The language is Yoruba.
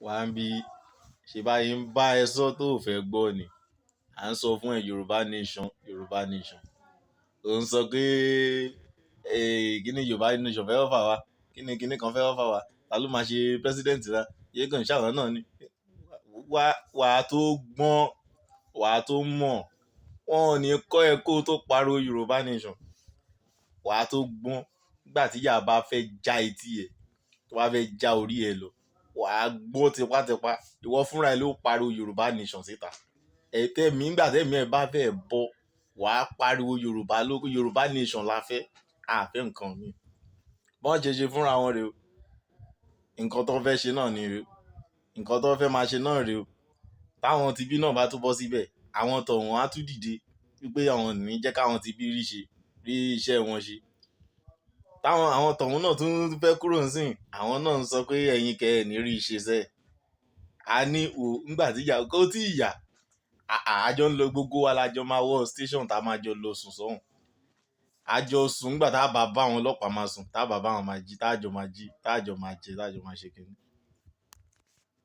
wà ń bí ṣe báyìí ń bá ẹ sọ tó ò fẹ́ gbọ́ ni. À ń sọ fún ẹ Yorùbá nation, Yorùbá nation. Ò ń sọ pé kíni Yorùbá nation fẹ́ fà wá, kíni kan fẹ́ fà wá, ta ló máa ṣe president wa, yé kàn ṣàwọn náà ni. Wà á tó gbọ́n, wà á tó mọ̀, wọn ò ní kọ́ ẹ kó tó pariwo Yorùbá nation. Wà á tó gbọ́n nígbà tí ìyá bá fẹ́ já etí ẹ̀, tó bá fẹ́ já orí ẹ lọ, wà á gbọ́ tipátipá. Ìwọ fúnra ẹ ló pariwo Yorùbá nation síta. Tẹ́mi nígbà tẹ́mi ẹ bá fẹ́ bọ́, wà á pariwo Yorùbá nation la fẹ́, a fẹ́ nǹkan mi. Bọ́n ṣe fúnra wọn rè o. Nǹkan tó fẹ́ ṣe náà ni rè o. Nǹkan tó fẹ́ máa ṣe náà rè o. Táwọn tibí náà bá tún bọ́ síbẹ̀, àwọn tọ̀hún á tún dìde wípé àwọn ò ní jẹ́ káwọn tibí rí iṣẹ́ wọn ṣe. Àwọn tọ̀hún náà tún fẹ́ kúrò nísìn, àwọn náà ń sọ pé ẹ̀yin kẹ́ ẹ̀ ní rí iṣẹ́ sẹ́. A ní nígbà tí ìyá kó tí ìyá, àjọ ń lọ gbogbo wa lájọ máa wọ station tá a máa jọ lọ sùn sọ́hùn. Àjọ sùn nígbà tá a bá àwọn ọlọ́pàá máa sùn, tá a bá àwọn máa jí, tá a jọ máa jí, tá a jọ máa jẹ, tá a jọ máa ṣe kíni.